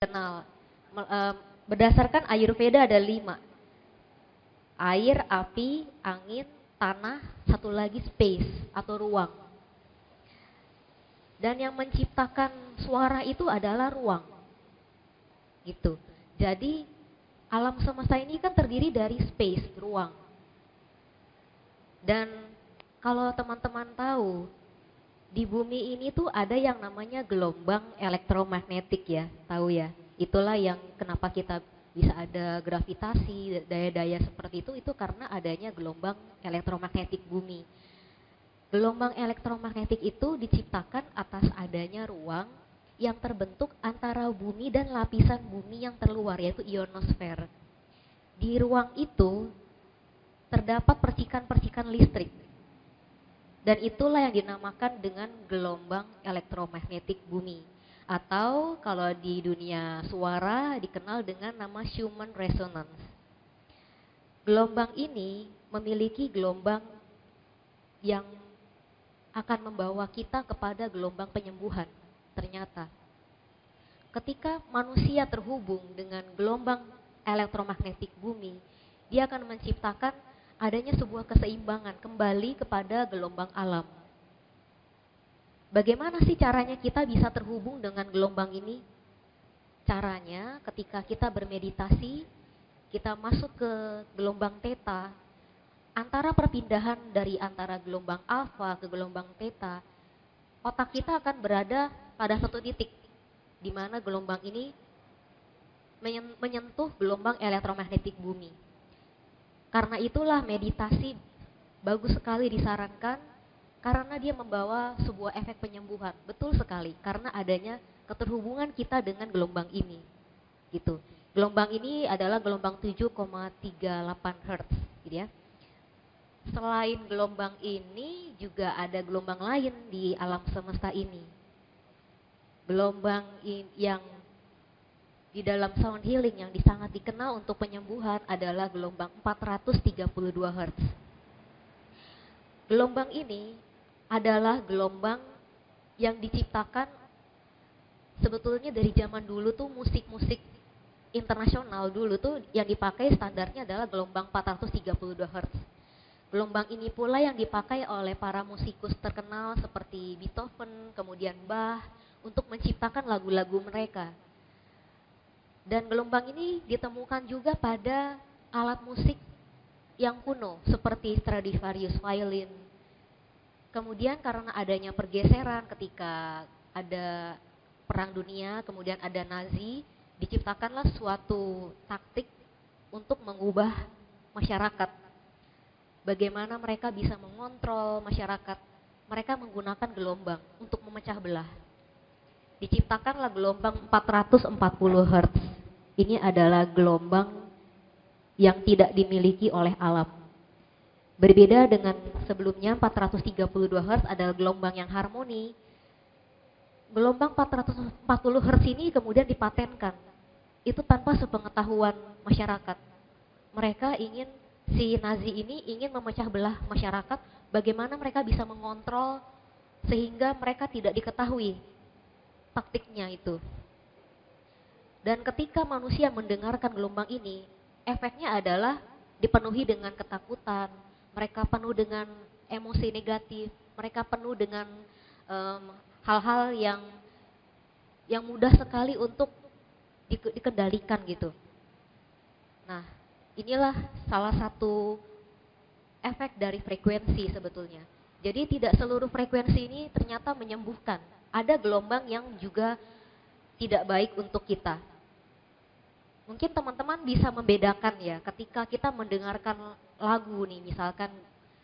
kenal. Berdasarkan Ayurveda ada 5. Air, api, angin, tanah, satu lagi space atau ruang. Dan yang menciptakan suara itu adalah ruang. Gitu. Jadi alam semesta ini kan terdiri dari space, ruang. Dan kalau teman-teman tahu, di bumi ini tuh ada yang namanya gelombang elektromagnetik ya, tahu ya. Itulah yang kenapa kita bisa ada gravitasi, daya-daya seperti itu karena adanya gelombang elektromagnetik bumi. Gelombang elektromagnetik itu diciptakan atas adanya ruang yang terbentuk antara bumi dan lapisan bumi yang terluar, yaitu ionosfer. Di ruang itu terdapat percikan-percikan listrik. Dan itulah yang dinamakan dengan gelombang elektromagnetik bumi. Atau kalau di dunia suara dikenal dengan nama Schumann resonance. Gelombang ini memiliki gelombang yang akan membawa kita kepada gelombang penyembuhan. Ternyata ketika manusia terhubung dengan gelombang elektromagnetik bumi, dia akan menciptakan adanya sebuah keseimbangan kembali kepada gelombang alam. Bagaimana sih caranya kita bisa terhubung dengan gelombang ini? Caranya ketika kita bermeditasi, kita masuk ke gelombang theta, antara perpindahan dari antara gelombang alfa ke gelombang theta, otak kita akan berada pada satu titik di mana gelombang ini menyentuh gelombang elektromagnetik bumi. Karena itulah meditasi bagus sekali disarankan karena dia membawa sebuah efek penyembuhan. Betul sekali, karena adanya keterhubungan kita dengan gelombang ini. Gitu. Gelombang ini adalah gelombang 7,38 Hz, gitu ya. Selain gelombang ini juga ada gelombang lain di alam semesta ini. Gelombang yang di dalam sound healing yang sangat dikenal untuk penyembuhan adalah gelombang 432 Hz. Gelombang ini adalah gelombang yang diciptakan sebetulnya dari zaman dulu tuh musik-musik internasional dulu tuh yang dipakai standarnya adalah gelombang 432 Hz. Gelombang ini pula yang dipakai oleh para musikus terkenal seperti Beethoven, kemudian Bach untuk menciptakan lagu-lagu mereka. Dan gelombang ini ditemukan juga pada alat musik yang kuno seperti Stradivarius violin. Kemudian karena adanya pergeseran ketika ada perang dunia, kemudian ada Nazi, diciptakanlah suatu taktik untuk mengubah masyarakat. Bagaimana mereka bisa mengontrol masyarakat? Mereka menggunakan gelombang untuk memecah belah. Diciptakanlah gelombang 440 Hz. Ini adalah gelombang yang tidak dimiliki oleh alam. Berbeda dengan sebelumnya 432 Hz adalah gelombang yang harmoni. Gelombang 440 Hz ini kemudian dipatenkan. Itu tanpa sepengetahuan masyarakat. Mereka si Nazi ini ingin memecah belah masyarakat, bagaimana mereka bisa mengontrol sehingga mereka tidak diketahui taktiknya itu. Dan ketika manusia mendengarkan gelombang ini, efeknya adalah dipenuhi dengan ketakutan, mereka penuh dengan emosi negatif, mereka penuh dengan hal-hal yang mudah sekali untuk dikendalikan gitu. Nah, inilah salah satu efek dari frekuensi sebetulnya. Jadi tidak seluruh frekuensi ini ternyata menyembuhkan. Ada gelombang yang juga tidak baik untuk kita. Mungkin teman-teman bisa membedakan ya ketika kita mendengarkan lagu nih, misalkan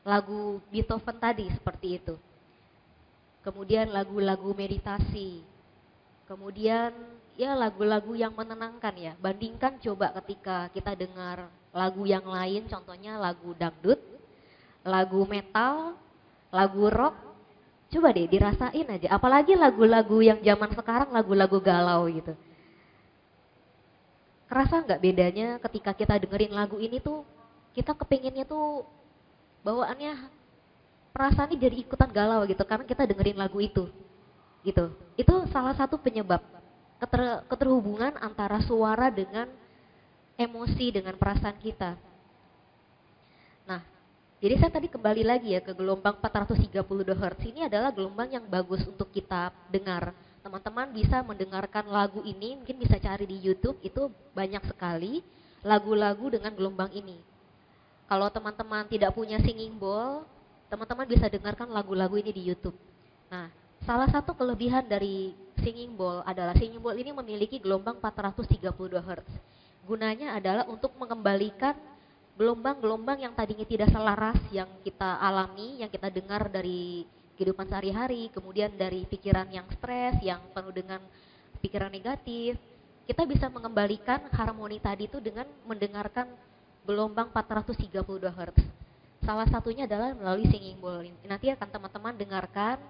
lagu Beethoven tadi seperti itu. Kemudian lagu-lagu meditasi. Kemudian ya lagu-lagu yang menenangkan ya. Bandingkan coba ketika kita dengar lagu yang lain, contohnya lagu dangdut, lagu metal, lagu rock. Coba deh dirasain aja, apalagi lagu-lagu yang zaman sekarang lagu-lagu galau gitu. Kerasa nggak bedanya ketika kita dengerin lagu ini tuh, kita kepinginnya tuh bawaannya perasaannya jadi ikutan galau gitu, karena kita dengerin lagu itu gitu. Itu salah satu penyebab. keterhubungan antara suara dengan emosi, dengan perasaan kita. Nah, jadi saya tadi kembali lagi ya ke gelombang 432 Hz. Ini adalah gelombang yang bagus untuk kita dengar. Teman-teman bisa mendengarkan lagu ini, mungkin bisa cari di YouTube, itu banyak sekali lagu-lagu dengan gelombang ini. Kalau teman-teman tidak punya singing bowl, teman-teman bisa dengarkan lagu-lagu ini di YouTube. Nah, salah satu kelebihan dari singing bowl adalah singing bowl ini memiliki gelombang 432 Hz. Gunanya adalah untuk mengembalikan gelombang-gelombang yang tadinya tidak selaras yang kita alami, yang kita dengar dari kehidupan sehari-hari, kemudian dari pikiran yang stres, yang penuh dengan pikiran negatif. Kita bisa mengembalikan harmoni tadi itu dengan mendengarkan gelombang 432 Hz. Salah satunya adalah melalui singing bowl. Nanti akan teman-teman dengarkan,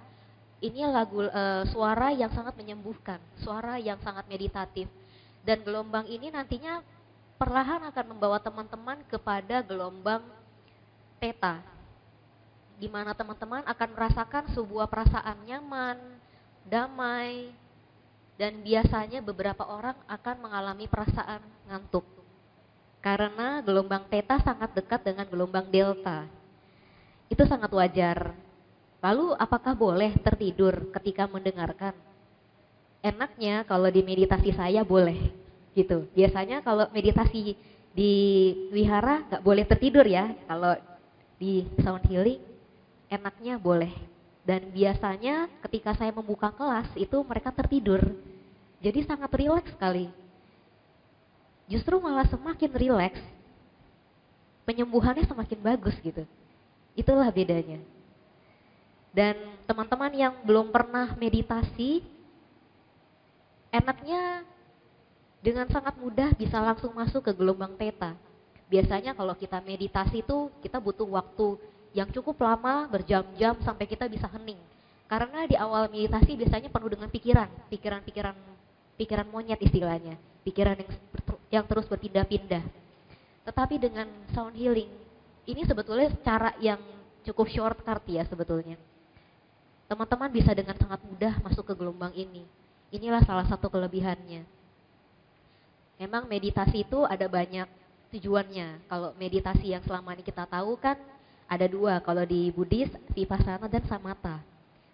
ini lagu suara yang sangat menyembuhkan, suara yang sangat meditatif. Dan gelombang ini nantinya perlahan akan membawa teman-teman kepada gelombang theta, di mana teman-teman akan merasakan sebuah perasaan nyaman, damai, dan biasanya beberapa orang akan mengalami perasaan ngantuk. Karena gelombang theta sangat dekat dengan gelombang delta. Itu sangat wajar. Lalu apakah boleh tertidur ketika mendengarkan? Enaknya kalau di meditasi saya boleh gitu. Biasanya kalau meditasi di wihara nggak boleh tertidur ya. Kalau di sound healing enaknya boleh. Dan biasanya ketika saya membuka kelas itu mereka tertidur. Jadi sangat rileks sekali. Justru malah semakin rileks, penyembuhannya semakin bagus gitu. Itulah bedanya. Dan teman-teman yang belum pernah meditasi, enaknya dengan sangat mudah bisa langsung masuk ke gelombang theta. Biasanya kalau kita meditasi itu kita butuh waktu yang cukup lama, berjam-jam sampai kita bisa hening. Karena di awal meditasi biasanya penuh dengan pikiran monyet istilahnya, pikiran yang terus berpindah-pindah. Tetapi dengan sound healing, ini sebetulnya cara yang cukup shortcut ya sebetulnya. Teman-teman bisa dengan sangat mudah masuk ke gelombang ini. Inilah salah satu kelebihannya. Memang meditasi itu ada banyak tujuannya. Kalau meditasi yang selama ini kita tahu kan ada dua. Kalau di Buddhis, vipassana dan samatha.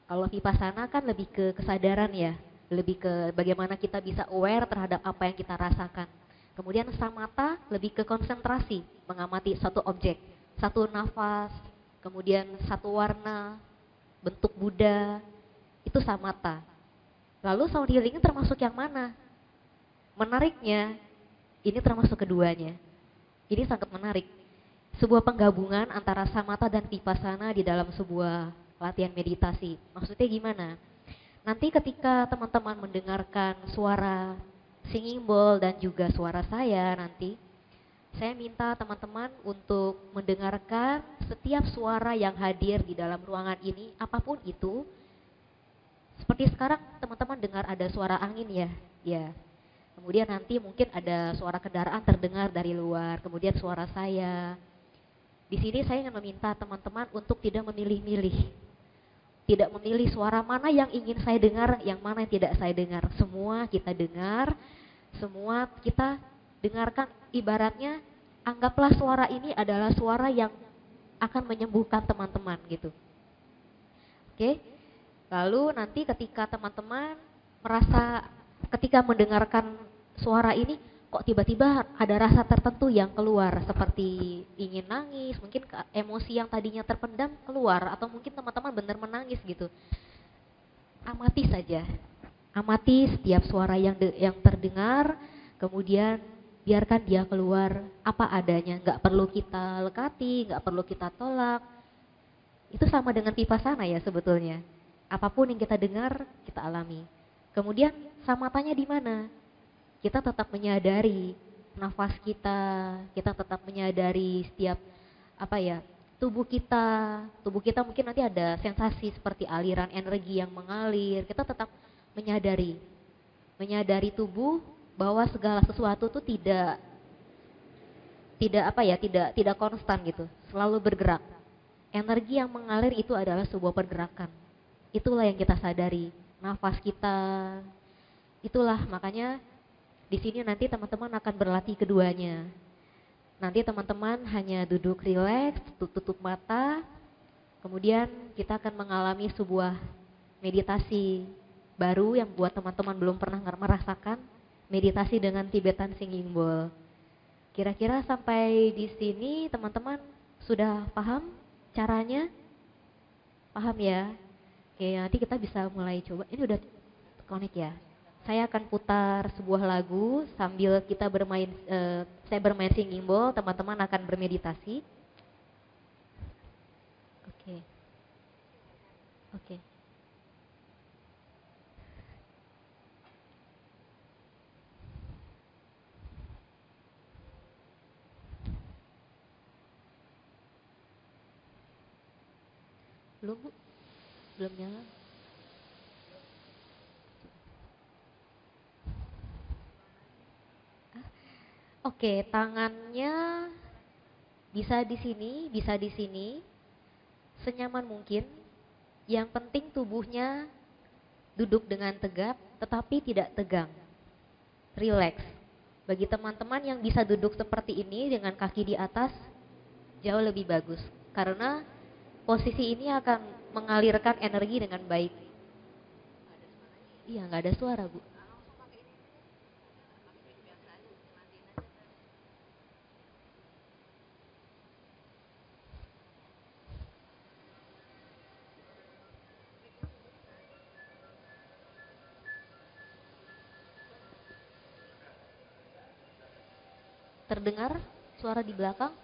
Kalau vipassana kan lebih ke kesadaran ya, lebih ke bagaimana kita bisa aware terhadap apa yang kita rasakan. Kemudian samatha lebih ke konsentrasi, mengamati satu objek, satu nafas, kemudian satu warna, bentuk Buddha, itu samatha. Lalu sound healing termasuk yang mana? Menariknya, ini termasuk keduanya. Ini sangat menarik. Sebuah penggabungan antara samatha dan vipassana di dalam sebuah latihan meditasi. Maksudnya gimana? Nanti ketika teman-teman mendengarkan suara singing bowl dan juga suara saya nanti, saya minta teman-teman untuk mendengarkan setiap suara yang hadir di dalam ruangan ini, apapun itu. Seperti sekarang teman-teman dengar ada suara angin ya, ya. Kemudian nanti mungkin ada suara kendaraan terdengar dari luar, kemudian suara saya. Di sini saya ingin meminta teman-teman untuk tidak memilih-milih. Tidak memilih suara mana yang ingin saya dengar, yang mana yang tidak saya dengar. Semua kita dengar, semua kita dengarkan. Ibaratnya anggaplah suara ini adalah suara yang akan menyembuhkan teman-teman gitu. Oke? Lalu nanti ketika teman-teman merasa ketika mendengarkan suara ini kok tiba-tiba ada rasa tertentu yang keluar seperti ingin nangis, mungkin emosi yang tadinya terpendam keluar atau mungkin teman-teman benar menangis gitu. Amati saja. Amati setiap suara yang terdengar, kemudian biarkan dia keluar apa adanya, nggak perlu kita lekati, nggak perlu kita tolak. Itu sama dengan vipassana ya sebetulnya. Apapun yang kita dengar, kita alami. Kemudian samathanya di mana? Kita tetap menyadari nafas kita tetap menyadari setiap tubuh kita mungkin nanti ada sensasi seperti aliran energi yang mengalir. Kita tetap menyadari tubuh bahwa segala sesuatu itu tidak konstan gitu, selalu bergerak. Energi yang mengalir itu adalah sebuah pergerakan. Itulah yang kita sadari. Nafas kita, Itulah makanya di sini nanti teman-teman akan berlatih keduanya. Nanti teman-teman hanya duduk rileks, tutup mata, kemudian kita akan mengalami sebuah meditasi baru yang buat teman-teman belum pernah merasakan, meditasi dengan Tibetan Singing Bowl. Kira-kira sampai di sini teman-teman sudah paham caranya? Paham ya? Oke, nanti kita bisa mulai coba. Ini udah connect ya? Saya akan putar sebuah lagu sambil kita bermain, saya bermain singing bowl, teman-teman akan bermeditasi. Oke. Oke. Belum Bu? Belum nyala? Oke, tangannya bisa di sini, bisa di sini, senyaman mungkin. Yang penting tubuhnya duduk dengan tegap, tetapi tidak tegang. Relax. Bagi teman-teman yang bisa duduk seperti ini dengan kaki di atas, jauh lebih bagus. Karena posisi ini akan mengalirkan energi dengan baik. Iya, nggak ada suara, Bu. Terdengar suara di belakang?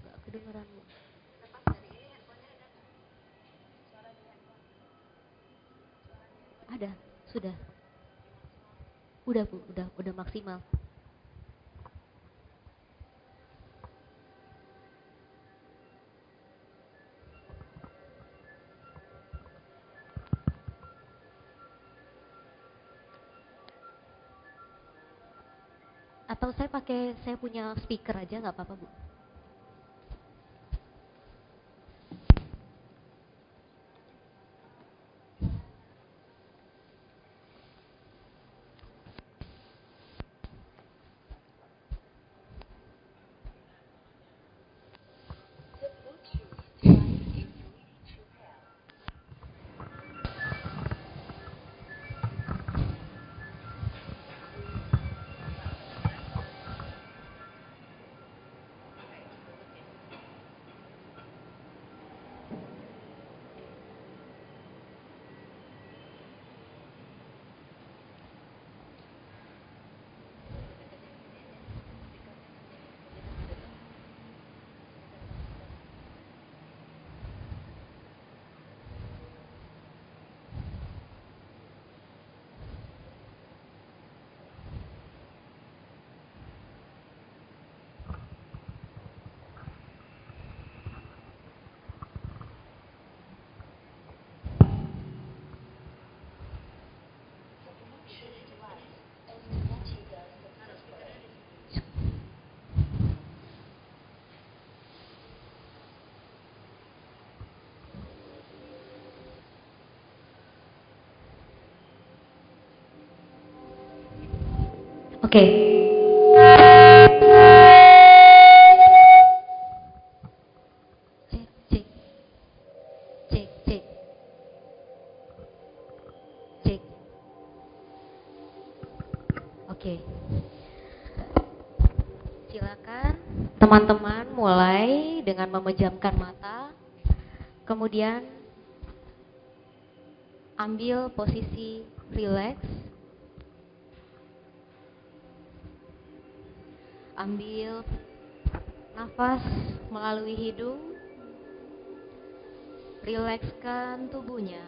Nggak kedengeran, Bu. Ada, sudah. Udah, Bu, udah maksimal. Atau saya punya speaker aja nggak apa-apa, Bu. Oke. Cek, cek. Cek, cek. Cek. Oke. Silakan teman-teman mulai dengan memejamkan mata. Kemudian ambil posisi relax. Ambil nafas melalui hidung. Rilekskan tubuhnya.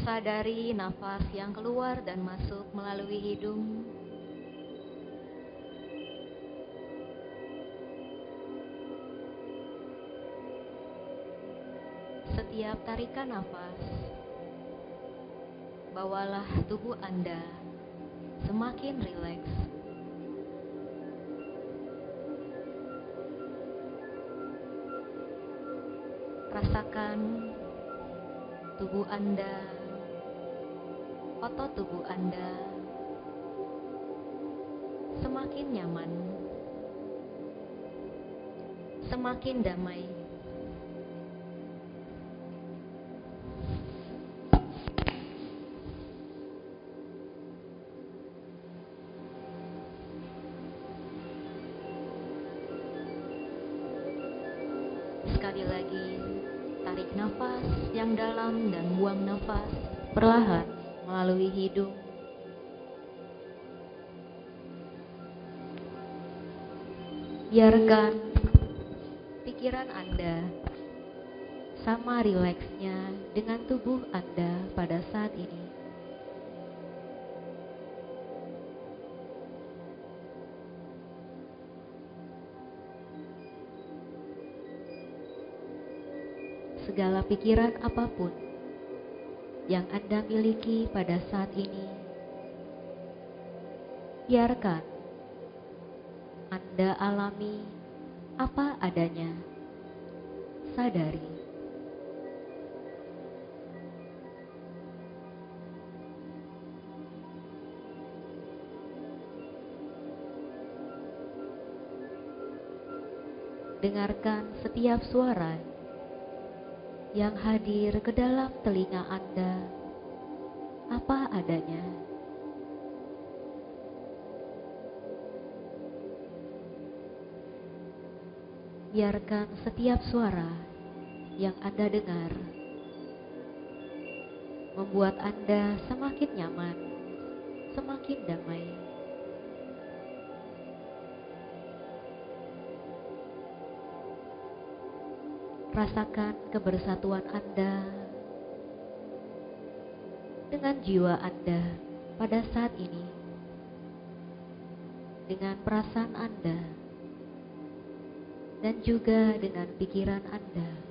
Sadari nafas yang keluar dan masuk melalui hidung. Setiap tarikan nafas, bawalah tubuh Anda semakin rileks. Rasakan tubuh Anda, otot tubuh Anda semakin nyaman, semakin damai. Sekali lagi, tarik nafas yang dalam dan buang nafas perlahan melalui hidung. Biarkan pikiran Anda sama rileksnya dengan tubuh Anda pada saat ini. Segala pikiran apapun yang Anda miliki pada saat ini, biarkan Anda alami apa adanya. Sadari. Dengarkan setiap suara yang hadir ke dalam telinga Anda apa adanya. Biarkan setiap suara yang Anda dengar membuat Anda semakin nyaman, semakin damai. Rasakan kebersatuan Anda dengan jiwa Anda pada saat ini, dengan perasaan Anda, dan juga dengan pikiran Anda.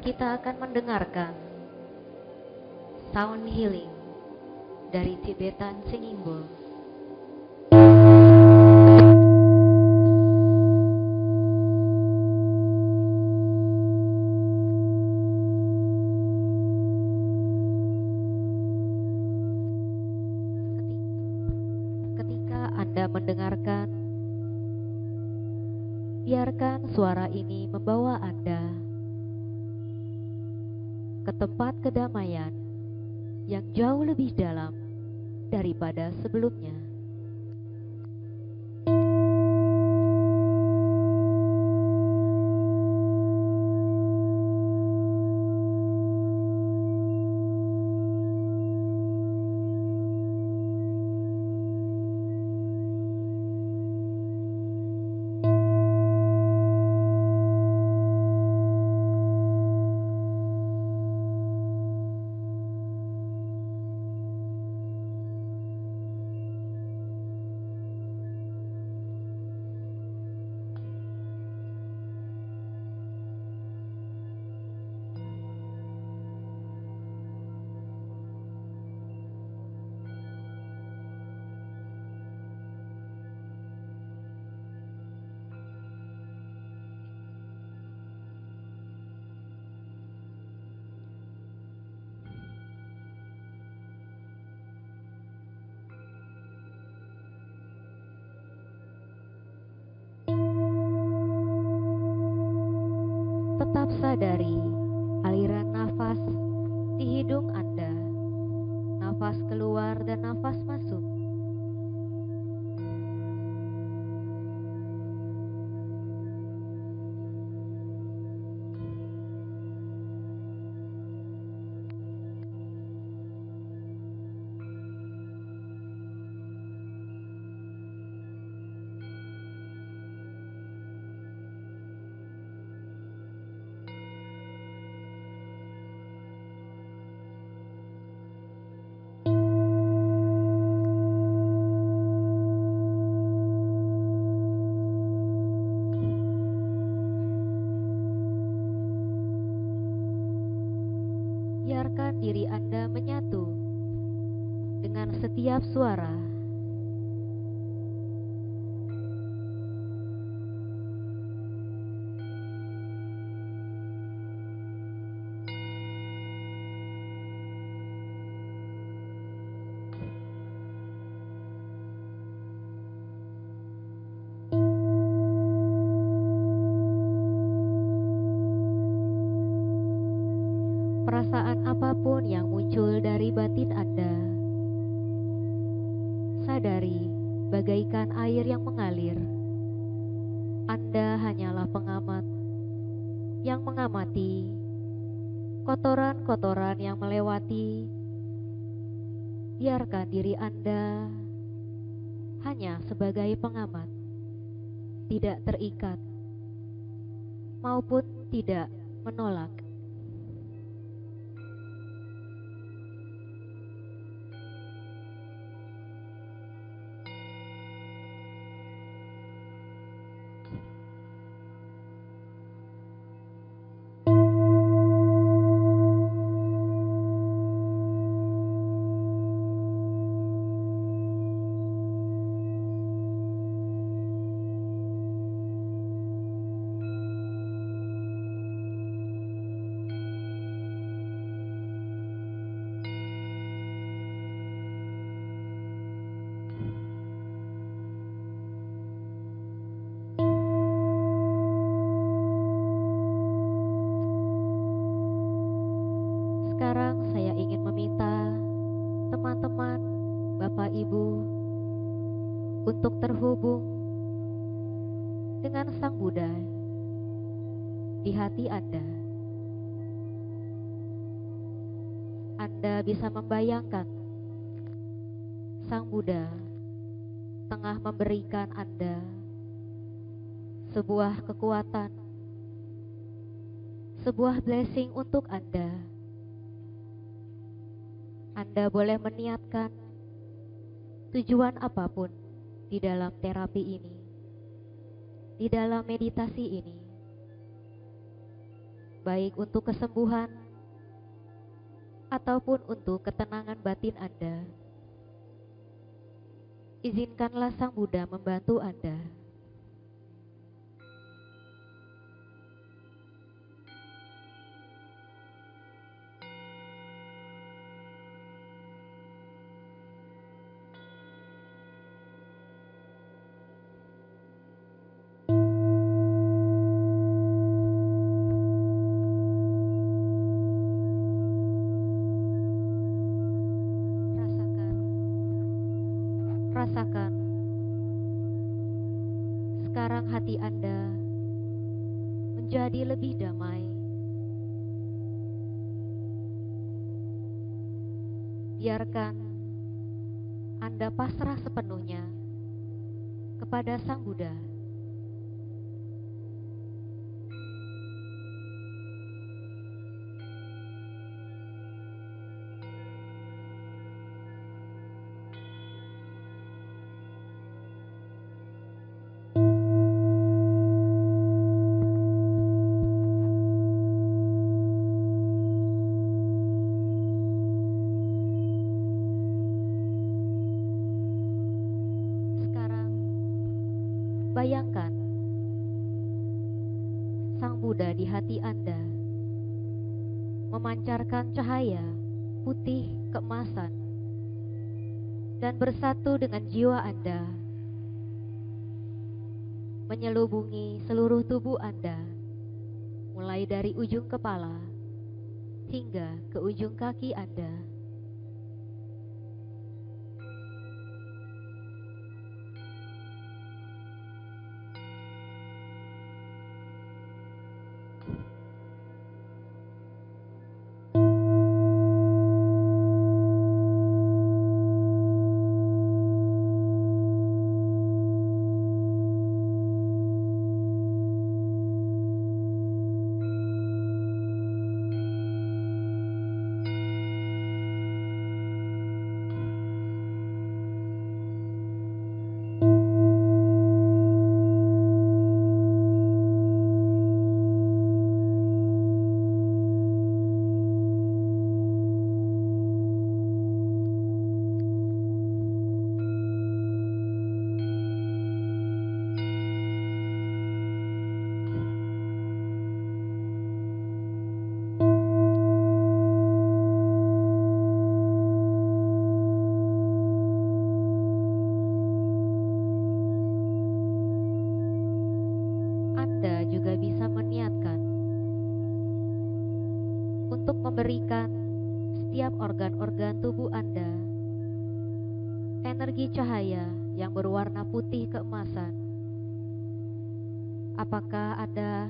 Kita akan mendengarkan sound healing dari Tibetan Singing Bowl. Ketika Anda mendengarkan, biarkan suara ini membawa Anda ke tempat kedamaian yang jauh lebih dalam daripada sebelumnya. Tetap sadari aliran nafas di hidung Anda, nafas keluar dan nafas masuk. diri Anda menyatu dengan setiap suara. Perasaan apapun yang muncul dari batin Anda, sadari bagaikan air yang mengalir. Anda hanyalah pengamat yang mengamati kotoran-kotoran yang melewati. Biarkan diri Anda hanya sebagai pengamat, tidak terikat maupun tidak menolak. Sekarang saya ingin meminta teman-teman, Bapak Ibu, untuk terhubung dengan Sang Buddha di hati Anda. Anda bisa membayangkan Sang Buddha tengah memberikan Anda sebuah kekuatan, sebuah blessing untuk Anda. Anda boleh meniatkan tujuan apapun di dalam terapi ini, di dalam meditasi ini, baik untuk kesembuhan ataupun untuk ketenangan batin Anda. Izinkanlah Sang Buddha membantu Anda. Rasakan sekarang hati Anda menjadi lebih damai. Biarkan Anda pasrah sepenuhnya kepada Sang Buddha. Bayangkan Sang Buddha di hati Anda memancarkan cahaya putih keemasan dan bersatu dengan jiwa Anda, menyelubungi seluruh tubuh Anda, mulai dari ujung kepala hingga ke ujung kaki Anda. memberikan setiap organ-organ tubuh Anda energi cahaya yang berwarna putih keemasan. Apakah Anda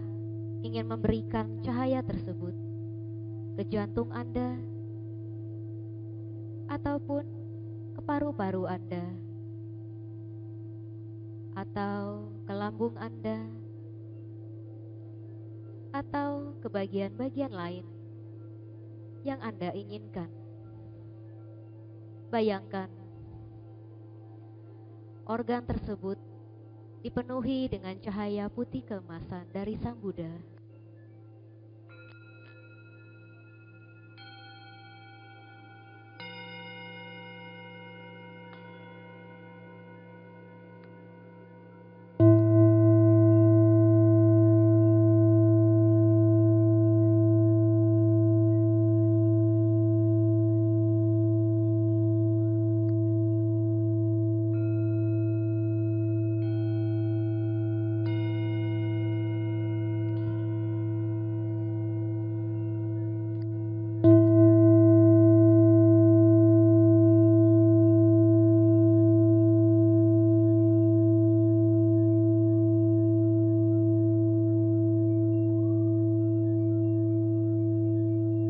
ingin memberikan cahaya tersebut ke jantung Anda ataupun ke paru-paru Anda atau ke lambung Anda atau ke bagian-bagian lain yang Anda inginkan? Bayangkan organ tersebut dipenuhi dengan cahaya putih keemasan dari Sang Buddha.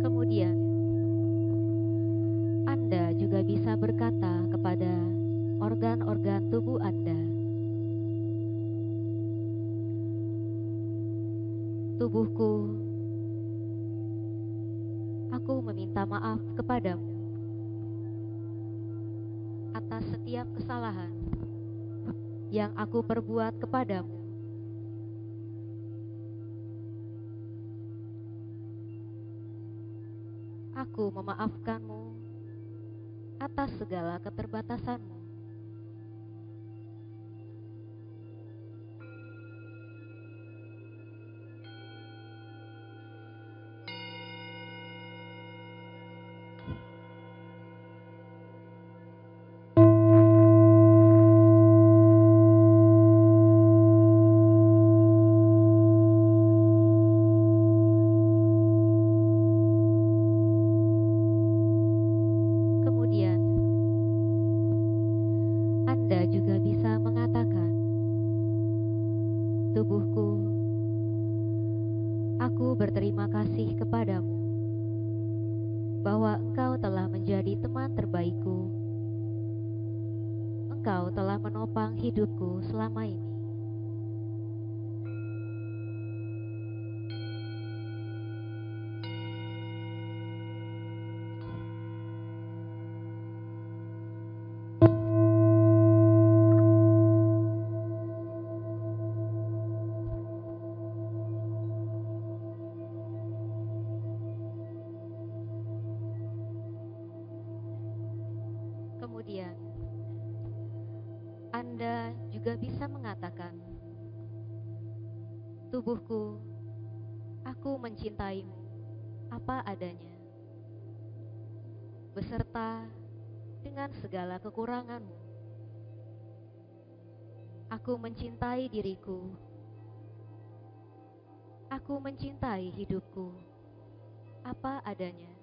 Kemudian, Anda juga bisa berkata kepada organ-organ tubuh Anda, "Tubuhku, aku meminta maaf kepadamu atas setiap kesalahan yang aku perbuat kepadamu. Aku memaafkanmu atas segala keterbatasanmu. Kemudian, Anda juga bisa mengatakan, "Tubuhku, aku berterima kasih kepadamu bahwa engkau telah menjadi teman terbaikku. Engkau telah menopang hidupku selama ini. Kemudian, Anda juga bisa mengatakan, "Tubuhku, aku mencintaimu apa adanya, beserta dengan segala kekuranganmu. Aku mencintai diriku. Aku mencintai hidupku apa adanya."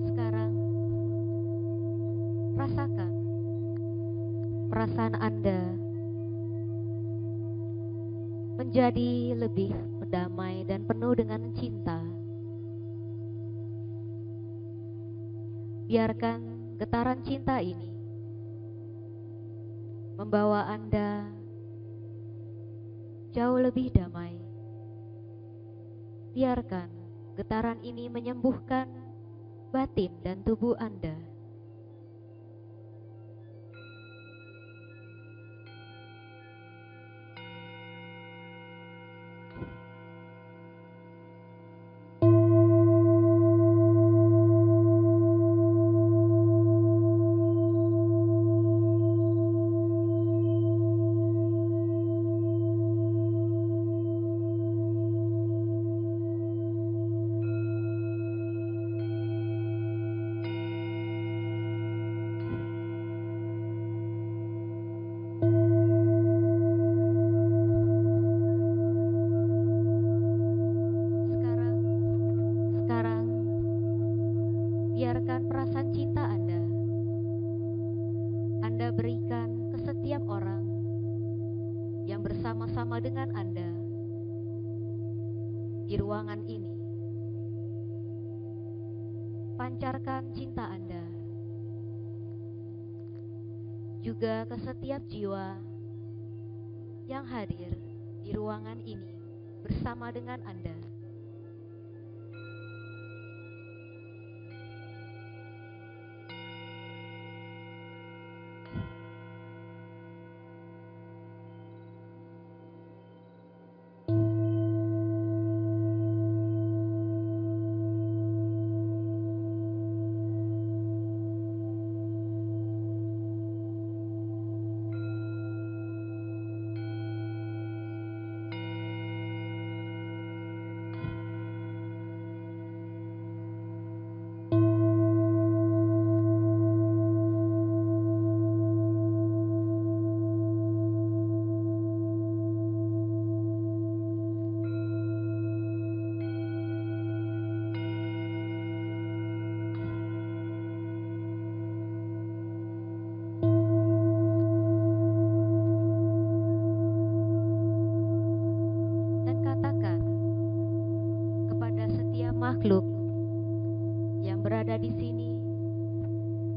Sekarang, rasakan perasaan Anda menjadi lebih berdamai dan penuh dengan cinta. Biarkan getaran cinta ini membawa Anda jauh lebih damai. Biarkan getaran ini menyembuhkan batin dan tubuh Anda. Sekarang, biarkan perasaan cinta Anda berikan ke setiap orang yang bersama-sama dengan Anda di ruangan ini. Pancarkan cinta Anda juga ke setiap jiwa yang hadir di ruangan ini bersama dengan Anda. Dan katakan kepada setiap makhluk yang berada di sini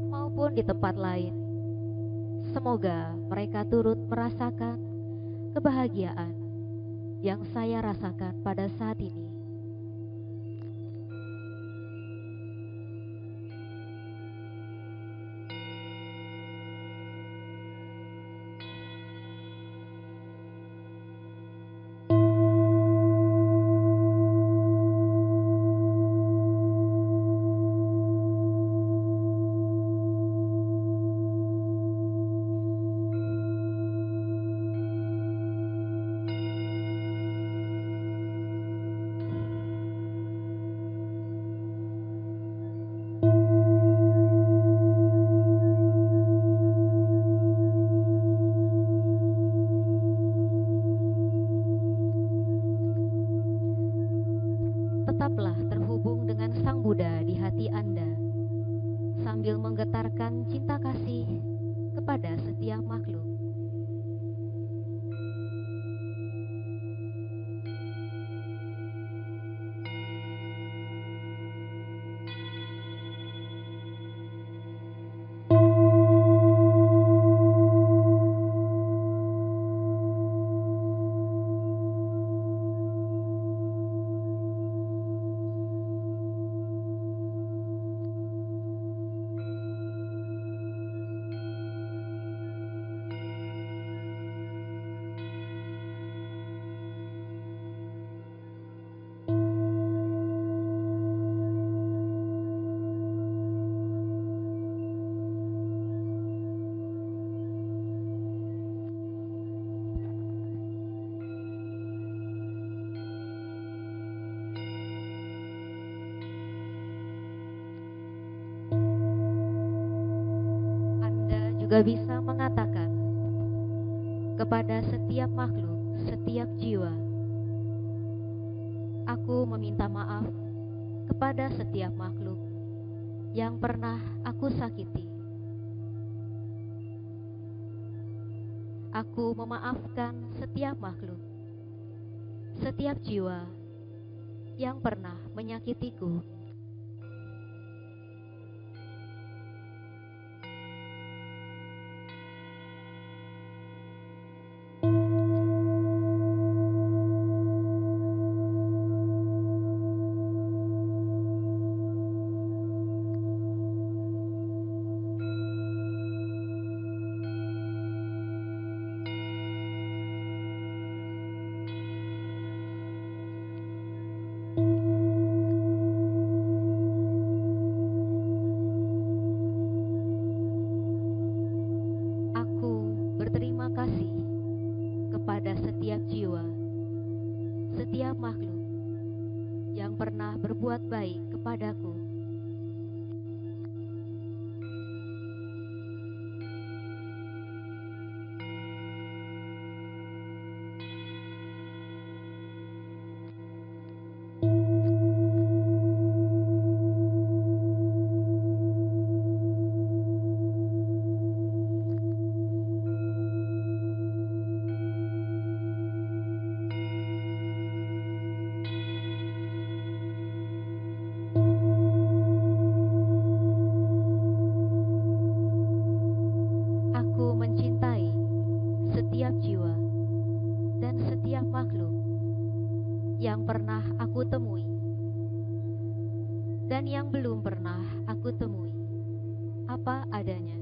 maupun di tempat lain, semoga mereka turut merasakan kebahagiaan yang saya rasakan pada saat ini. Tetaplah terhubung dengan Sang Buddha di hati Anda, sambil menggetarkan cinta kasih kepada setiap makhluk. Juga bisa mengatakan kepada setiap makhluk, setiap jiwa, aku meminta maaf kepada setiap makhluk yang pernah aku sakiti. Aku memaafkan setiap makhluk, setiap jiwa yang pernah menyakitiku. berbuat baik kepadaku. Aku mencintai setiap jiwa dan setiap makhluk yang pernah aku temui dan yang belum pernah aku temui, apa adanya.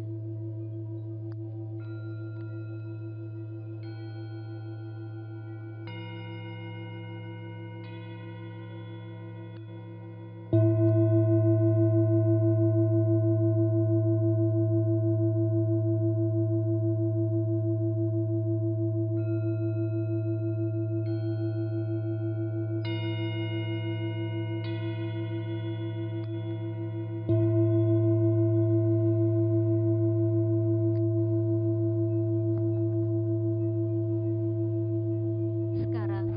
Sekarang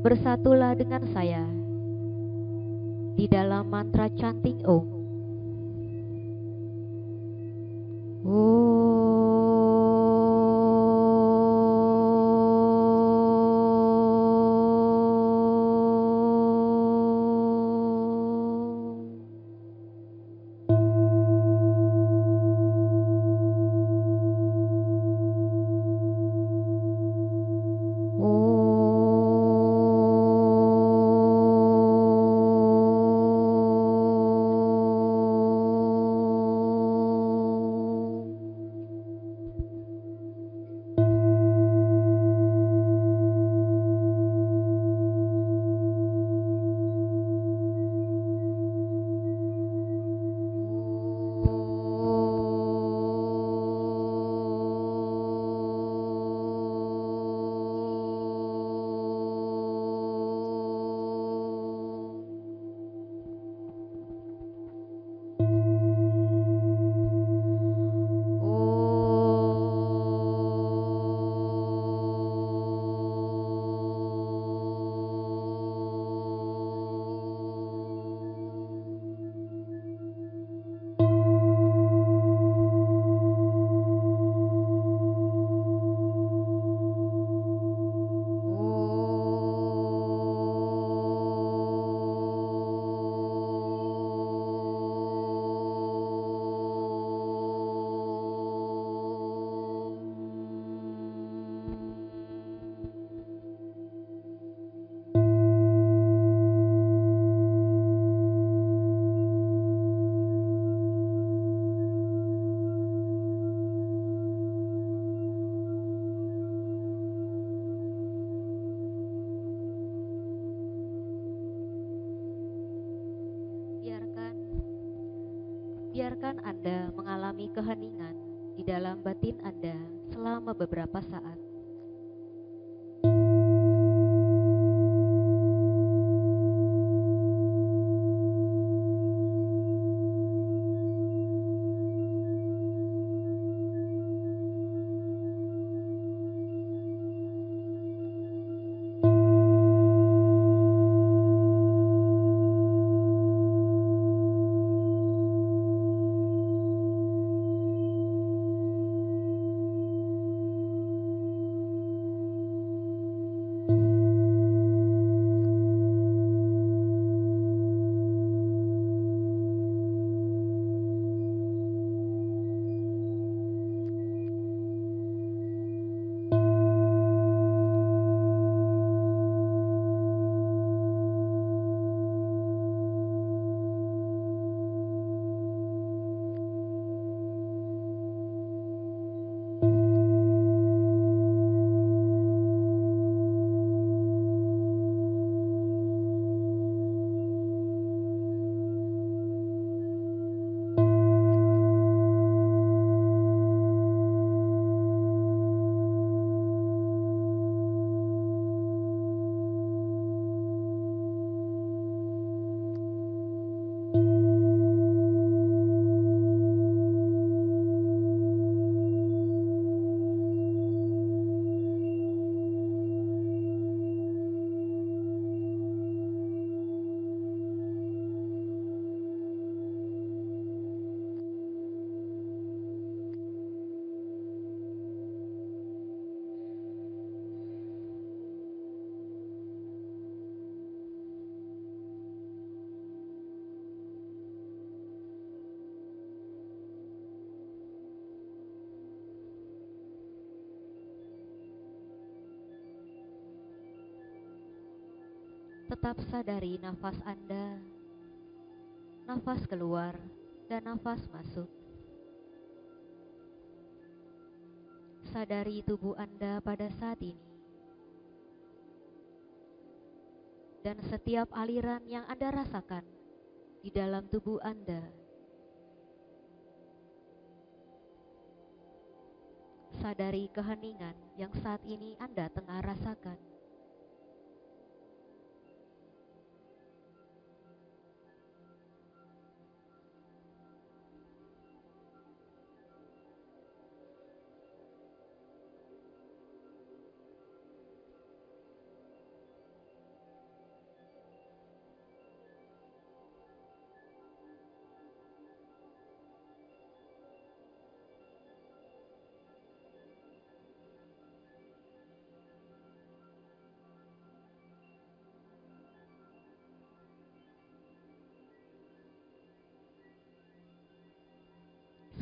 bersatulah dengan saya di dalam mantra chanting Om. Biarkan Anda mengalami keheningan di dalam batin Anda selama beberapa saat. Tetap sadari nafas Anda, nafas keluar, dan nafas masuk. Sadari tubuh Anda pada saat ini, dan setiap aliran yang Anda rasakan di dalam tubuh Anda. Sadari keheningan yang saat ini Anda tengah rasakan.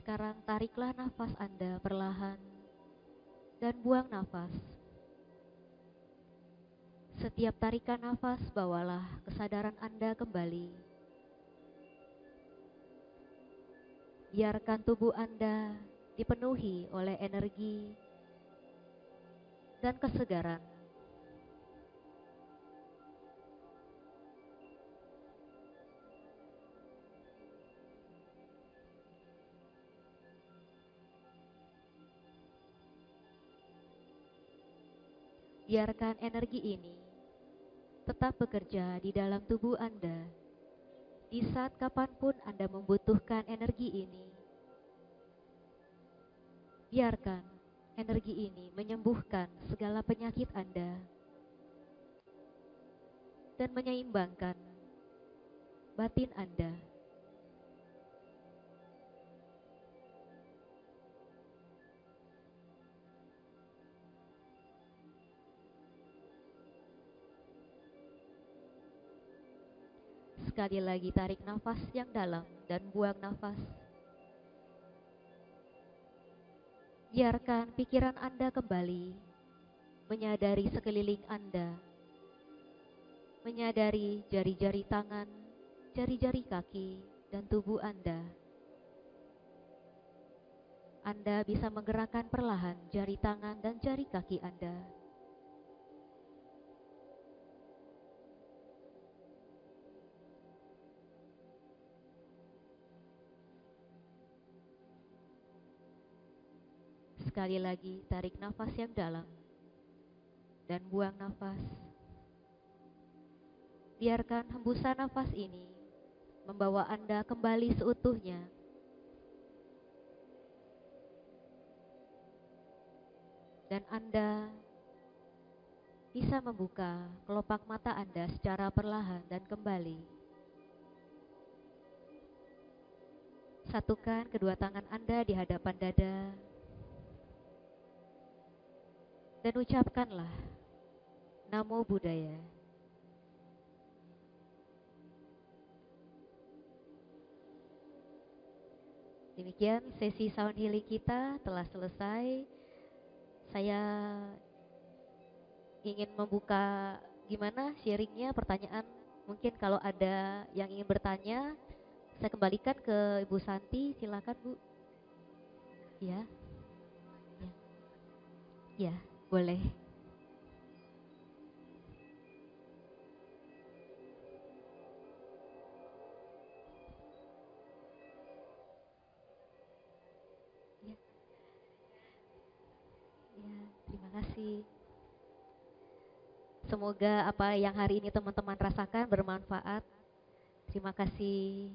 Sekarang tariklah nafas Anda perlahan dan buang nafas. Setiap tarikan nafas, bawalah kesadaran Anda kembali. Biarkan tubuh Anda dipenuhi oleh energi dan kesegaran. Biarkan energi ini tetap bekerja di dalam tubuh Anda di saat kapanpun Anda membutuhkan energi ini. Biarkan energi ini menyembuhkan segala penyakit Anda dan menyeimbangkan batin Anda. Sekali lagi tarik nafas yang dalam dan buang nafas. Biarkan pikiran Anda kembali menyadari sekeliling Anda, menyadari jari-jari tangan, jari-jari kaki, dan tubuh Anda. Anda bisa menggerakkan perlahan jari tangan dan jari kaki Anda. Sekali lagi, tarik nafas yang dalam dan buang nafas. Biarkan hembusan nafas ini membawa Anda kembali seutuhnya. Dan Anda bisa membuka kelopak mata Anda secara perlahan dan kembali. Satukan kedua tangan Anda di hadapan dada. Dan ucapkanlah Namo Buddhaya. Demikian sesi sound healing kita telah selesai. Saya ingin membuka gimana sharingnya, pertanyaan. Mungkin kalau ada yang ingin bertanya, saya kembalikan ke Ibu Santi. Silakan Bu. Ya, ya, ya, boleh. Ya, ya, terima kasih. Semoga apa yang hari ini teman-teman rasakan bermanfaat. Terima kasih.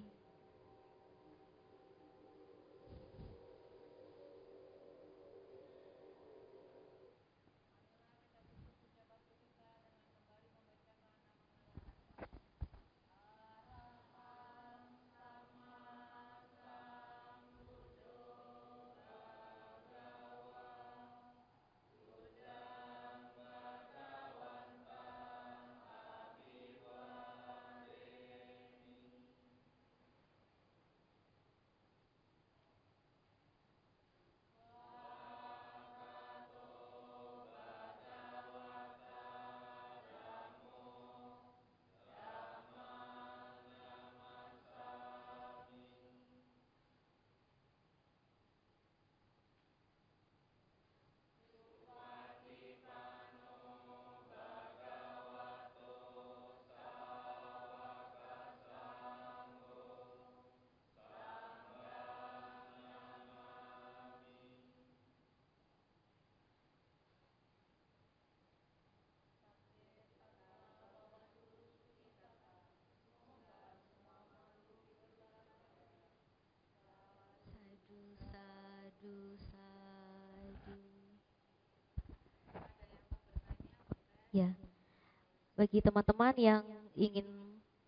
saju. Ya, bagi teman-teman yang ingin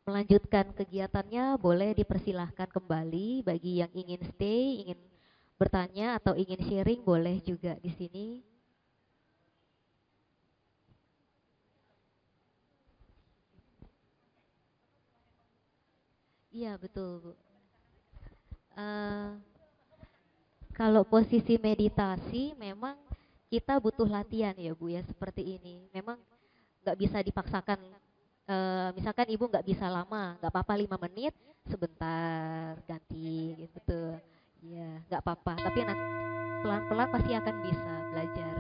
melanjutkan kegiatannya boleh dipersilahkan kembali. Bagi yang ingin stay, ingin bertanya atau ingin sharing boleh juga di sini. Iya, betul, Bu. Eh, Kalau posisi meditasi memang kita butuh latihan ya Bu ya seperti ini. Memang nggak bisa dipaksakan. Misalkan Ibu nggak bisa lama, nggak apa-apa 5 menit, sebentar ganti gitu. Ya nggak apa-apa. Tapi nanti pelan-pelan pasti akan bisa belajar.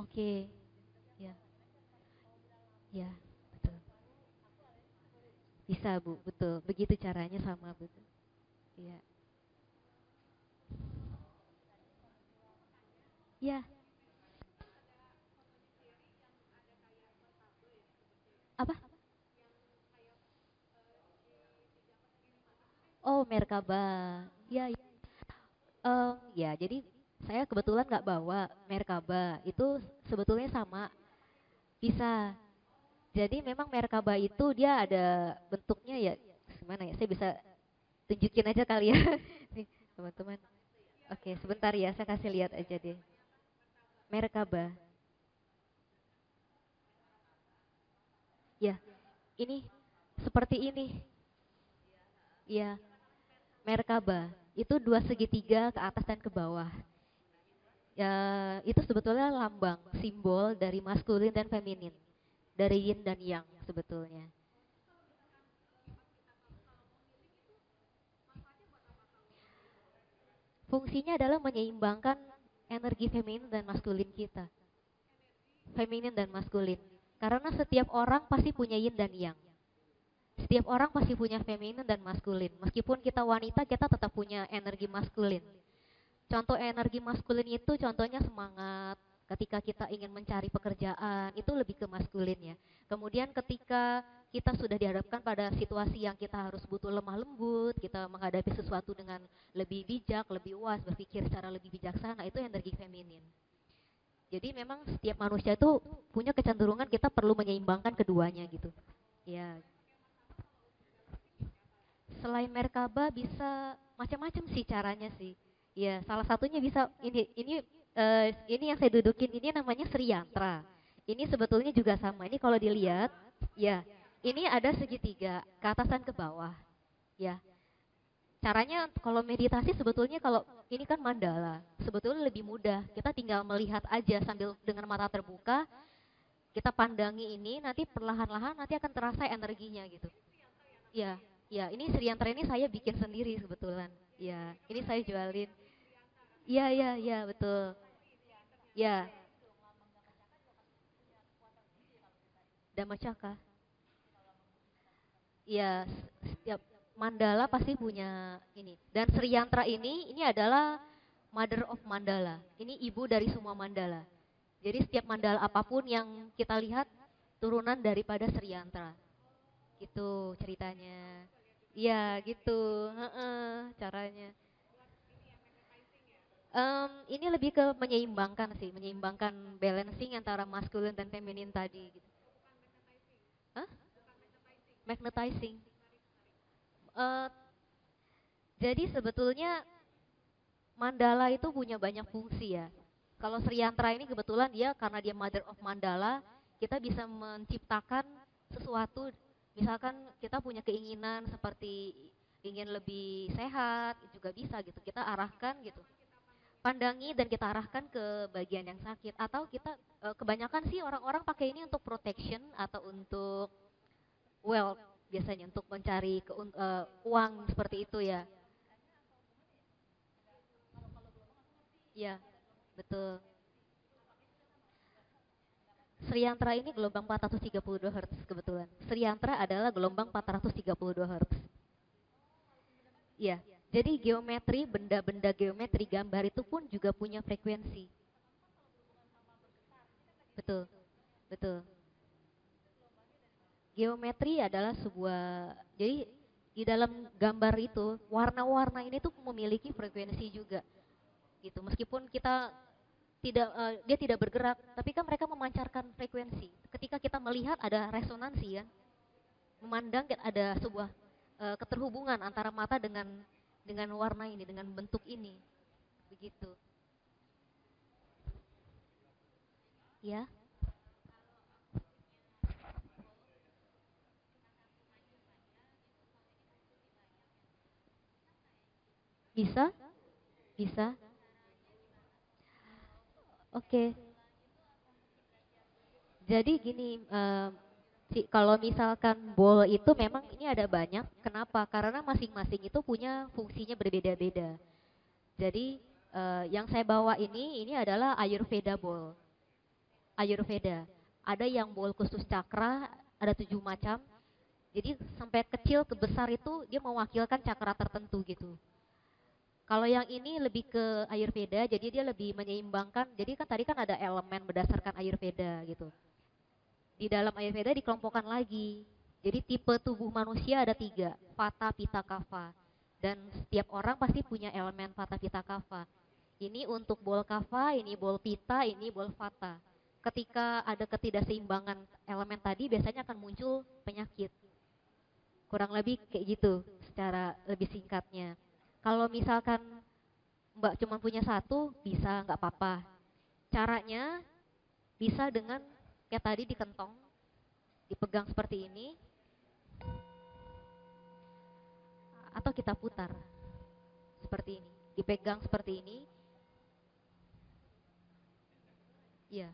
Oke, ya, ya, betul. Bisa Bu, betul. Begitu caranya sama betul. Ya, ya. Apa? Oh, Merkaba. Ya, ya. Ya, jadi saya kebetulan nggak bawa Merkaba. Itu sebetulnya sama, bisa. Jadi memang Merkaba itu dia ada bentuknya ya, gimana ya? Saya bisa tunjukin aja kali ya, nih teman-teman. Oke, sebentar ya, saya kasih lihat aja deh. Merkaba. Ya, ini seperti ini. Ya, Merkaba. Itu dua segitiga ke atas dan ke bawah. Ya, itu sebetulnya lambang, simbol dari maskulin dan feminin, dari yin dan yang sebetulnya. Fungsinya adalah menyeimbangkan energi feminin dan maskulin kita. Feminin dan maskulin. Karena setiap orang pasti punya yin dan yang. Setiap orang pasti punya feminin dan maskulin. Meskipun kita wanita, kita tetap punya energi maskulin. Contoh energi maskulin itu contohnya semangat. Ketika kita ingin mencari pekerjaan, itu lebih ke maskulin ya. Kemudian ketika kita sudah dihadapkan pada situasi yang kita harus butuh lemah lembut, kita menghadapi sesuatu dengan lebih bijak, lebih wise, berpikir secara lebih bijaksana, itu energi feminin. Jadi memang setiap manusia itu punya kecenderungan kita perlu menyeimbangkan keduanya gitu. Ya, selain Merkaba bisa macam-macam sih caranya sih. Ya, salah satunya bisa ini yang saya dudukin ini namanya Sri Yantra. Ini sebetulnya juga sama. Ini kalau dilihat, ya, ini ada segitiga ke atas dan ke bawah. Ya, caranya kalau meditasi sebetulnya kalau ini kan mandala, sebetulnya lebih mudah. Kita tinggal melihat aja sambil dengan mata terbuka, kita pandangi ini nanti perlahan-lahan nanti akan terasa energinya gitu. Ya, ya, ini Sriyantra ini saya bikin sendiri kebetulan. Ya, ini saya jualin. Ya, ya, ya, betul. Ya, Dhammacakka. Ya, setiap mandala pasti punya ini. Dan Sriyantra ini adalah Mother of Mandala. Ini ibu dari semua mandala. Jadi setiap mandala apapun yang kita lihat turunan daripada Sriyantra. Gitu ceritanya. Iya, gitu. Heeh, caranya. Ini lebih ke menyeimbangkan sih, menyeimbangkan balancing antara maskulin dan feminin tadi gitu. Hah? Magnetizing. Eh, jadi sebetulnya mandala itu punya banyak fungsi ya. Kalau Sri Yantra ini kebetulan dia karena dia mother of mandala, kita bisa menciptakan sesuatu. Misalkan kita punya keinginan seperti ingin lebih sehat, juga bisa gitu. Kita arahkan gitu. Pandangi dan kita arahkan ke bagian yang sakit atau kita kebanyakan sih orang-orang pakai ini untuk protection atau untuk wealth biasanya untuk mencari uang seperti itu ya. Ya, betul. Sriyantra ini gelombang 432 Hz kebetulan. Sriyantra adalah gelombang 432 Hz. Ya. Jadi geometri, benda-benda geometri gambar itu pun juga punya frekuensi. Betul. Betul. Geometri adalah sebuah jadi Di dalam gambar itu, warna-warna ini tuh memiliki frekuensi juga gitu. Meskipun kita tidak dia tidak bergerak, tapi kan mereka memancarkan frekuensi. Ketika kita melihat ada resonansi kan, memandang ada sebuah keterhubungan antara mata dengan warna ini, dengan bentuk ini. Begitu. Ya, bisa, bisa. Oke. Jadi gini, kalau misalkan ball itu memang ini ada banyak. Kenapa? Karena masing-masing itu punya fungsinya berbeda-beda. Jadi yang saya bawa ini adalah Ayurveda ball. Ayurveda. Ada yang ball khusus cakra, ada 7 macam. Jadi sampai kecil ke besar itu dia mewakilkan cakra tertentu gitu. Kalau yang ini lebih ke Ayurveda, jadi dia lebih menyeimbangkan. Jadi kan tadi kan ada elemen berdasarkan Ayurveda gitu. Di dalam Ayurveda dikelompokkan lagi. Jadi tipe tubuh manusia ada 3, Vata, Pitta, Kapha. Dan setiap orang pasti punya elemen Vata, Pitta, Kapha. Ini untuk bol Kapha, ini bol Pitta, ini bol Vata. Ketika ada ketidakseimbangan elemen tadi biasanya akan muncul penyakit. Kurang lebih kayak gitu secara lebih singkatnya. Kalau misalkan Mbak cuma punya satu, bisa nggak apa-apa. Caranya bisa dengan kayak tadi di kentong, dipegang seperti ini, atau kita putar seperti ini, dipegang seperti ini. Ya,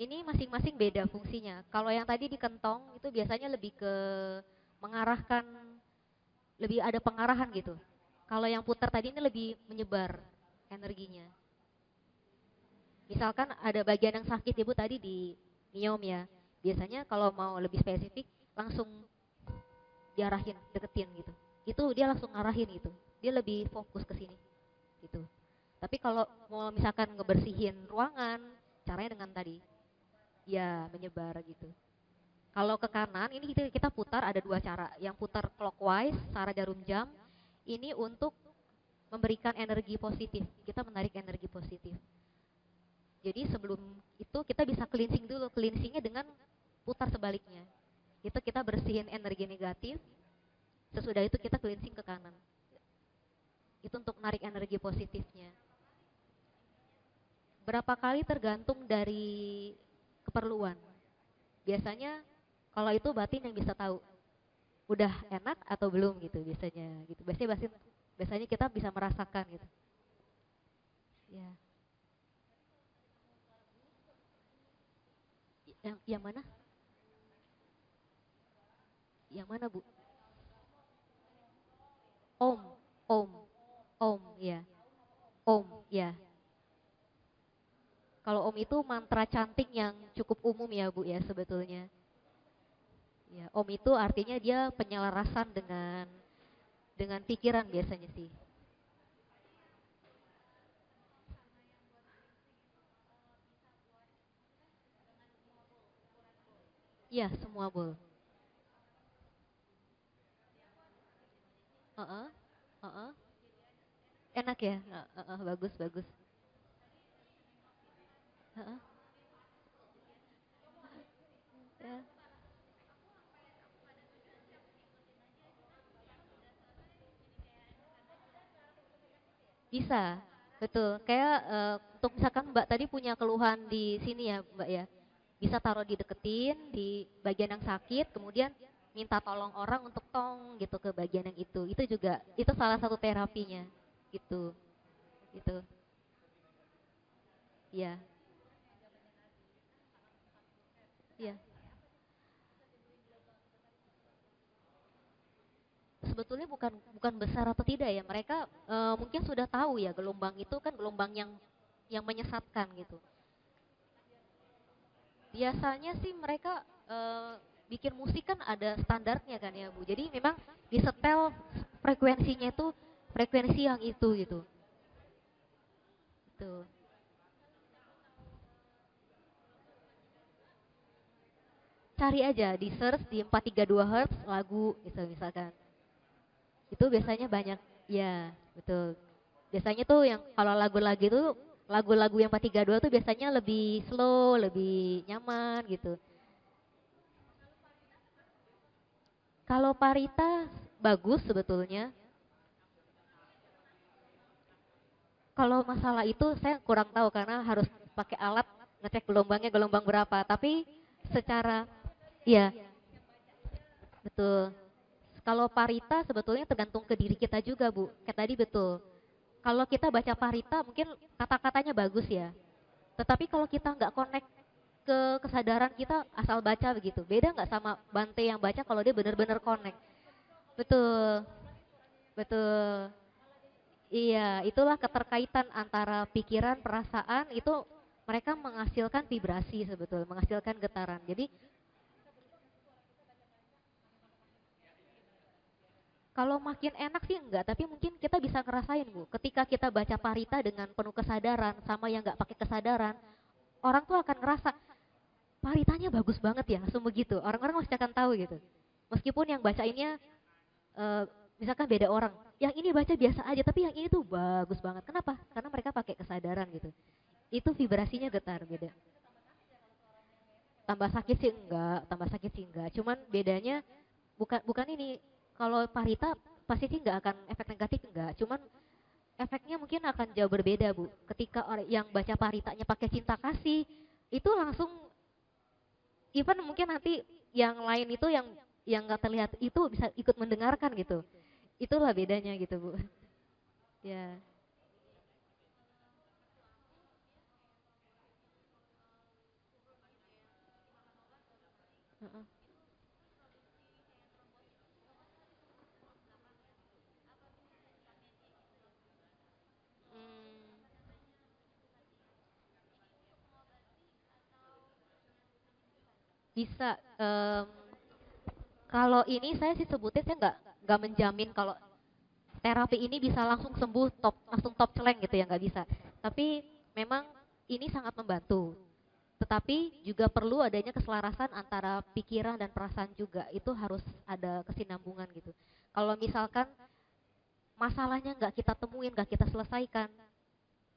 ini masing-masing beda fungsinya. Kalau yang tadi di kentong itu biasanya lebih ke mengarahkan, lebih ada pengarahan gitu. Kalau yang putar tadi ini lebih menyebar energinya. Misalkan ada bagian yang sakit ibu tadi di miom ya. Biasanya kalau mau lebih spesifik langsung diarahin, deketin gitu. Itu dia langsung ngarahin gitu. Dia lebih fokus ke sini gitu. Tapi kalau mau misalkan ngebersihin ruangan, caranya dengan tadi ya menyebar gitu. Kalau ke kanan ini kita putar ada 2 cara. Yang putar clockwise, searah jarum jam, ini untuk memberikan energi positif. Kita menarik energi positif. Jadi sebelum itu kita bisa cleansing dulu. Cleansingnya dengan putar sebaliknya. Itu kita bersihin energi negatif. Sesudah itu kita cleansing ke kanan. Itu untuk menarik energi positifnya. Berapa kali tergantung dari keperluan. Biasanya kalau itu batin yang bisa tahu udah enak atau belum gitu biasanya gitu. Biasanya kita bisa merasakan gitu. Ya. Yang mana? Yang mana, Bu? Om, om, om, ya. Om, ya. Kalau om itu mantra cantik yang cukup umum ya, Bu ya sebetulnya. Ya, om itu artinya dia penyelarasan dengan pikiran biasanya sih. Iya, semua bol. Heeh, heeh. Enak ya? Heeh, bagus, bagus. Heeh. Ya. Bisa, betul. Kayak untuk misalkan Mbak tadi punya keluhan di sini ya Mbak ya, bisa taruh dideketin di bagian yang sakit, kemudian minta tolong orang untuk tong gitu ke bagian yang itu juga itu salah satu terapinya, gitu, gitu, ya, ya. Sebetulnya bukan bukan besar atau tidak ya, mereka mungkin sudah tahu ya gelombang itu kan gelombang yang menyesatkan gitu. Biasanya sih mereka bikin musik kan ada standarnya kan ya Bu. Jadi memang disetel frekuensinya itu frekuensi yang itu gitu. Tuh. cari aja di search di 432 Hertz lagu gitu misalkan. Itu biasanya banyak, ya betul. Biasanya tuh yang kalau lagu-lagu itu lagu-lagu yang 432 tuh biasanya lebih slow, lebih nyaman gitu. Kalau paritas bagus sebetulnya. Kalau masalah itu saya kurang tahu karena harus pakai alat ngecek gelombangnya gelombang berapa. Tapi secara ya betul. Kalau parita sebetulnya tergantung ke diri kita juga, Bu. Kayak tadi betul. Kalau kita baca parita mungkin kata-katanya bagus ya. Tetapi kalau kita nggak connect ke kesadaran kita asal baca begitu. Beda nggak sama Bante yang baca kalau dia benar-benar connect. Betul, betul. Iya, itulah keterkaitan antara pikiran, perasaan itu mereka menghasilkan vibrasi sebetulnya, menghasilkan getaran. Jadi kalau makin enak sih enggak, tapi mungkin kita bisa ngerasain Bu, ketika kita baca parita dengan penuh kesadaran sama yang nggak pakai kesadaran, orang tuh akan ngerasa paritanya bagus banget ya, langsung begitu. Orang-orang pasti akan tahu gitu. Meskipun yang bacainnya eh, misalkan beda orang, yang ini baca biasa aja, tapi yang ini tuh bagus banget. Kenapa? Karena mereka pakai kesadaran gitu. Itu vibrasinya getar beda. Tambah sakit sih enggak, tambah sakit sih enggak. Cuman bedanya bukan bukan ini. Kalau parita pasti sih enggak akan efek negatif enggak. Cuman efeknya mungkin akan jauh berbeda Bu. Ketika orang yang baca paritanya pakai cinta kasih, itu langsung even mungkin nanti yang lain itu yang nggak terlihat itu bisa ikut mendengarkan gitu. Itulah bedanya gitu Bu. Ya. Heeh. Hmm, bisa. Kalau ini saya sih sebutnya saya nggak menjamin kalau terapi ini bisa langsung sembuh top langsung top celeng gitu ya nggak bisa. Tapi memang ini sangat membantu. Tetapi juga perlu adanya keselarasan antara pikiran dan perasaan juga. Itu harus ada kesinambungan gitu. Kalau misalkan masalahnya nggak kita temuin, nggak kita selesaikan,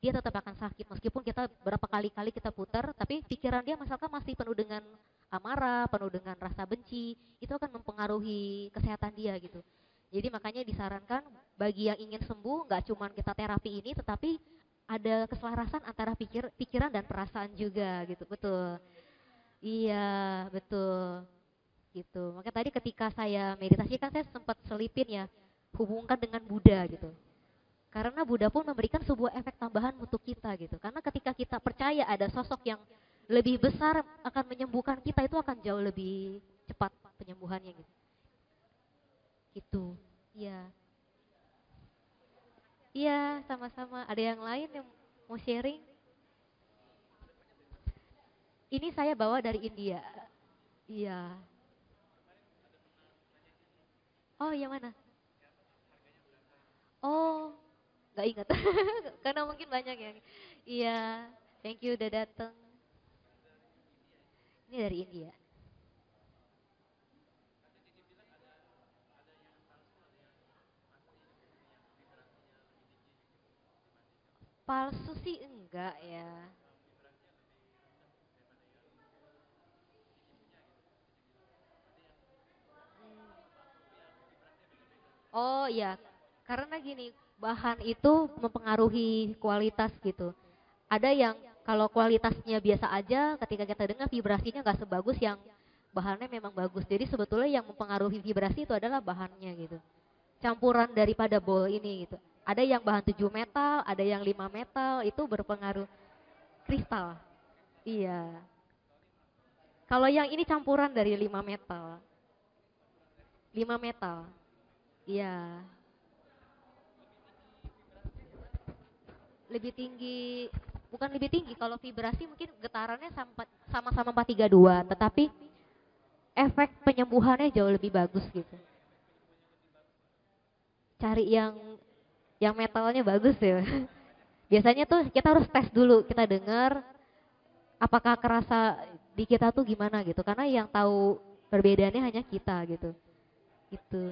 dia tetap akan sakit meskipun kita berapa kali-kali kita putar, tapi pikiran dia misalkan masih penuh dengan amarah, penuh dengan rasa benci, itu akan mempengaruhi kesehatan dia gitu. Jadi makanya disarankan bagi yang ingin sembuh nggak cuma kita terapi ini, tetapi ada keselarasan antara pikiran dan perasaan juga gitu, betul. Iya, betul. Gitu. Makanya tadi ketika saya meditasi kan saya sempat selipin ya, hubungkan dengan Buddha gitu. Karena Buddha pun memberikan sebuah efek tambahan untuk kita gitu. Karena ketika kita percaya ada sosok yang lebih besar akan menyembuhkan kita, itu akan jauh lebih cepat penyembuhannya gitu. Gitu. Iya. Iya, sama-sama. Ada yang lain yang mau sharing? Ini saya bawa dari India. Iya. Oh, yang mana? Oh, nggak ingat. Karena mungkin banyak yang. Iya. Thank you udah datang. Ini dari India. Palsu sih enggak ya. Oh iya, karena gini, bahan itu mempengaruhi kualitas gitu. Ada yang kalau kualitasnya biasa aja, ketika kita dengar vibrasinya nggak sebagus yang bahannya memang bagus. Jadi sebetulnya yang mempengaruhi vibrasi itu adalah bahannya gitu. Campuran daripada bowl ini gitu. Ada yang bahan 7 metal, ada yang 5 metal, itu berpengaruh kristal. Iya. Kalau yang ini campuran dari 5 metal. 5 metal. Iya. Lebih tinggi, bukan lebih tinggi, kalau vibrasi mungkin getarannya sama-sama 432, tetapi efek penyembuhannya jauh lebih bagus gitu. Cari yang metalnya bagus ya. Biasanya tuh kita harus tes dulu, kita dengar apakah kerasa di kita tuh gimana gitu, karena yang tahu perbedaannya hanya kita gitu. Gitu.